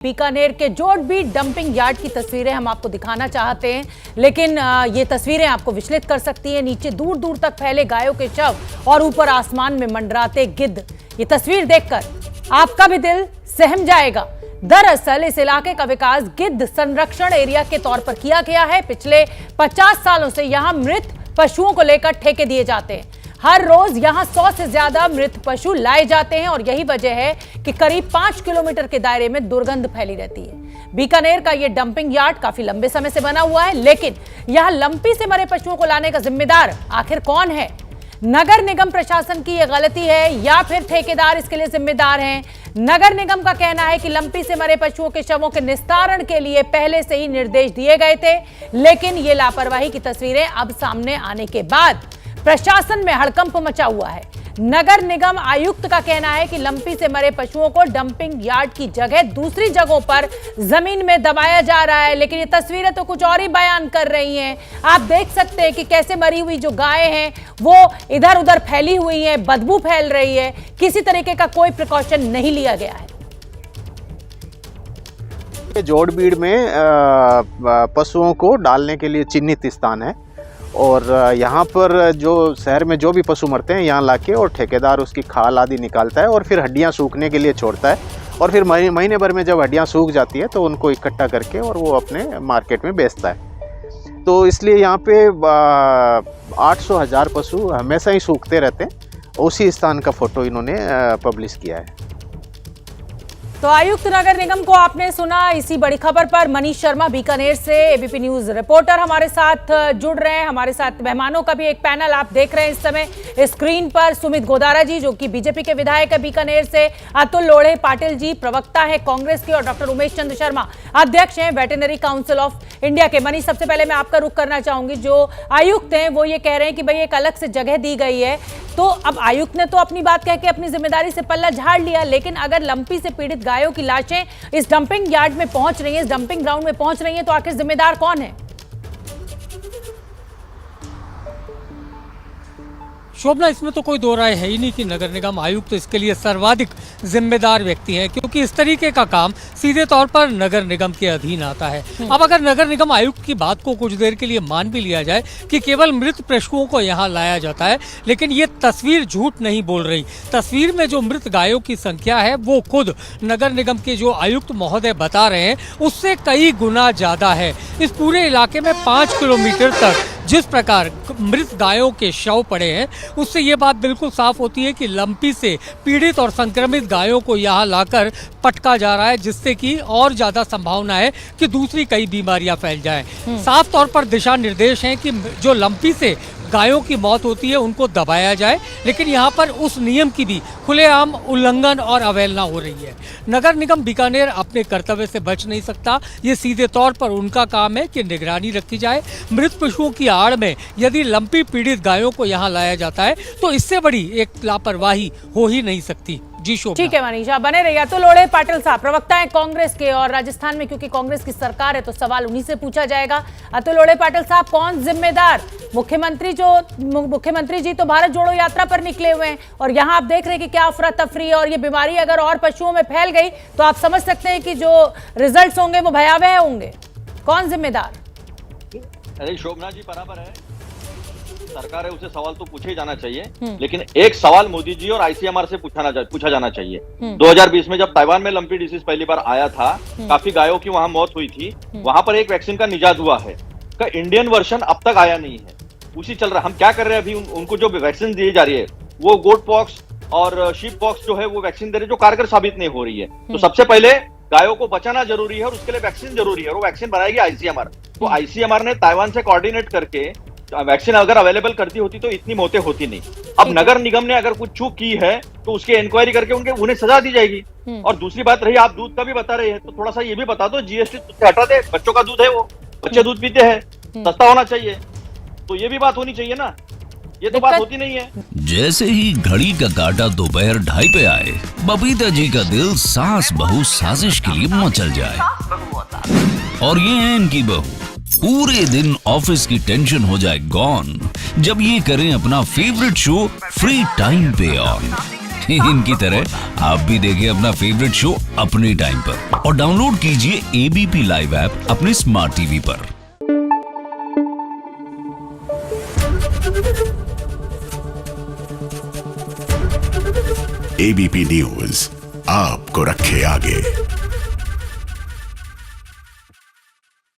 बीकानेर के जोटबीट dumping yard की तस्वीरें हम आपको दिखाना चाहते हैं, लेकिन ये तस्वीरें आपको विचलित कर सकती हैं। नीचे दूर दूर तक फैले गायों के शव और ऊपर आसमान में मंडराते गिद्ध। ये तस्वीर देखकर आपका भी दिल सहम जाएगा। दरअसल इस इलाके का विकास गिद्ध संरक्षण एरिया के तौर पर किया गया है। पिछले 50 सालों से यहां मृत पशुओं को लेकर ठेके दिए जाते हैं। हर रोज यहां 100 से ज्यादा मृत पशु लाए जाते हैं और यही वजह है कि करीब 5 किलोमीटर के दायरे में दुर्गंध फैली रहती है। बीकानेर का यह डंपिंग यार्ड काफी लंबे समय से बना हुआ है, लेकिन यहां लंपी से मरे पशुओं को लाने का जिम्मेदार आखिर कौन है? नगर निगम प्रशासन की यह गलती है या फिर ठेकेदार इसके लिए जिम्मेदार हैं? नगर निगम का कहना है कि लंपी से मरे पशुओं के शवों के निस्तारण के लिए पहले से ही निर्देश दिए गए थे, लेकिन ये लापरवाही की तस्वीरें अब सामने आने के बाद प्रशासन में हड़कंप मचा हुआ है। नगर निगम आयुक्त का कहना है कि लंपी से मरे पशुओं को डंपिंग यार्ड की जगह दूसरी जगहों पर जमीन में दबाया जा रहा है, लेकिन ये तस्वीरें तो कुछ और ही बयान कर रही हैं। आप देख सकते हैं कि कैसे मरी हुई जो गायें हैं वो इधर उधर फैली हुई हैं, बदबू फैल रही है। किसी तरीके का कोई प्रिकॉशन नहीं लिया गया है। जोटबीट में पशुओं को डालने के लिए चिन्हित स्थान है और यहाँ पर जो शहर में जो भी पशु मरते हैं यहाँ लाके और ठेकेदार उसकी खाल आदि निकालता है और फिर हड्डियाँ सूखने के लिए छोड़ता है और फिर महीने भर में जब हड्डियाँ सूख जाती है तो उनको इकट्ठा करके और वो अपने मार्केट में बेचता है। तो इसलिए यहाँ पे 800,000 पशु हमेशा ही सूखते रहते हैं। उसी स्थान का फोटो इन्होंने पब्लिश किया है। तो आयुक्त नगर निगम को आपने सुना। इसी बड़ी खबर पर मनीष शर्मा बीकानेर से एबीपी न्यूज रिपोर्टर हमारे साथ जुड़ रहे हैं। हमारे साथ मेहमानों का भी एक पैनल आप देख रहे हैं इस समय स्क्रीन पर। सुमित गोदारा जी जो कि बीजेपी के विधायक है बीकानेर से, अतुल लोढ़े पाटिल जी प्रवक्ता है कांग्रेस के, और डॉक्टर उमेश चंद्र शर्मा अध्यक्ष हैं वेटरनरी काउंसिल ऑफ इंडिया के। मनीष, सबसे पहले मैं आपका रुख करना चाहूंगी। जो आयुक्त हैं वो ये कह रहे हैं कि भाई एक अलग से जगह दी गई है, तो अब आयुक्त ने तो अपनी बात कह के अपनी जिम्मेदारी से पल्ला झाड़ लिया, लेकिन अगर लंपी से पीड़ित गायों की लाशें इस डंपिंग यार्ड में पहुंच रही हैं, इस डंपिंग ग्राउंड में पहुंच रही हैं, तो आखिर जिम्मेदार कौन है? शोभना, इसमें तो कोई दो राय है ही नहीं कि नगर निगम आयुक्त इसके लिए सर्वाधिक जिम्मेदार व्यक्ति हैं, क्योंकि इस तरीके का काम सीधे तौर पर नगर निगम के अधीन आता है। अब अगर नगर निगम आयुक्त की बात को कुछ देर के लिए मान भी लिया जाए कि केवल मृत पशुओं को यहाँ लाया जाता है, लेकिन ये तस्वीर झूठ नहीं बोल रही। तस्वीर में जो मृत गायों की संख्या है वो खुद नगर निगम के जो आयुक्त महोदय बता रहे हैं उससे कई गुना ज्यादा है। इस पूरे इलाके में 5 किलोमीटर तक जिस प्रकार मृत गायों के शव पड़े हैं, उससे ये बात बिल्कुल साफ होती है कि लंपी से पीड़ित और संक्रमित गायों को यहाँ लाकर पटका जा रहा है, जिससे कि और ज्यादा संभावना है कि दूसरी कई बीमारियां फैल जाएं। साफ तौर पर दिशा निर्देश हैं कि जो लंपी से गायों की मौत होती है उनको दबाया जाए, लेकिन यहाँ पर उस नियम की भी खुलेआम उल्लंघन और अवहेलना हो रही है। नगर निगम बीकानेर अपने कर्तव्य से बच नहीं सकता। ये सीधे तौर पर उनका काम है कि निगरानी रखी जाए। मृत पशुओं की आड़ में यदि लंपी पीड़ित गायों को यहाँ लाया जाता है तो इससे बड़ी एक लापरवाही हो ही नहीं सकती। जी शोभना। ठीक है मनीषा, बने रहिए। तो लोढ़े पाटिल साहब प्रवक्ता है कांग्रेस के, और राजस्थान में क्योंकि कांग्रेस की सरकार है तो सवाल उन्हीं से पूछा जाएगा। अतुल लोढ़े पाटिल साहब, कौन जिम्मेदार? मुख्यमंत्री जी तो भारत जोड़ो यात्रा पर निकले हुए हैं और यहाँ आप देख रहे हैं कि क्या अफरा तफरी है, और ये बीमारी अगर और पशुओं में फैल गई तो आप समझ सकते हैं कि जो रिजल्ट्स होंगे वो भयावह होंगे। कौन जिम्मेदार? अरे शोभना जी बराबर है, सरकार है, उसे सवाल तो पूछे जाना चाहिए, लेकिन एक सवाल मोदी जी और आईसीएमआर से पूछा जाना चाहिए। 2020 में जब ताइवान में लंपी डिसीज पहली बार आया था, काफी गायों की वहां मौत हुई थी, वहां पर एक वैक्सीन का निजात हुआ है, का इंडियन वर्जन अब तक आया नहीं है, उसी चल रहा। हम क्या कर रहे हैं अभी, उनको जो वैक्सीन दी जा रही है वो गोट पॉक्स और शीप पॉक्स जो है वो वैक्सीन दे रहे जो कारगर साबित नहीं हो रही है। तो सबसे पहले गायों को बचाना जरूरी है और उसके लिए वैक्सीन जरूरी है, और वो वैक्सीन बनाएगी आईसीएमआर। तो आईसीएमआर ने ताइवान से कोऑर्डिनेट करके वैक्सीन अगर अवेलेबल करती होती तो इतनी मौतें होती नहीं। अब नगर निगम ने अगर कुछ चूक की है तो उसकी इंक्वायरी करके उन्हें सजा दी जाएगी। और दूसरी बात रही, आप दूध का भी बता रहे हैं, तो थोड़ा सा ये भी बता दो, जीएसटी से हटा दे। बच्चों का दूध है, वो बच्चे दूध पीते हैं, सस्ता होना चाहिए, तो ये भी बात होनी चाहिए ना। ये तो बात होती नहीं है। जैसे ही घड़ी का काटा दोपहर 2:30 पे आए, बबीता जी का दिल सास बहू साजिश के लिए मचल जाए। और ये है इनकी बहू, पूरे दिन ऑफिस की टेंशन हो जाए गॉन जब ये करें अपना फेवरेट शो फ्री टाइम पे ऑन। इनकी तरह आप भी देखिए अपना फेवरेट शो अपने टाइम पर और डाउनलोड कीजिए एबीपी लाइव ऐप अपने स्मार्ट टीवी पर। एबीपी न्यूज आपको रखे आगे।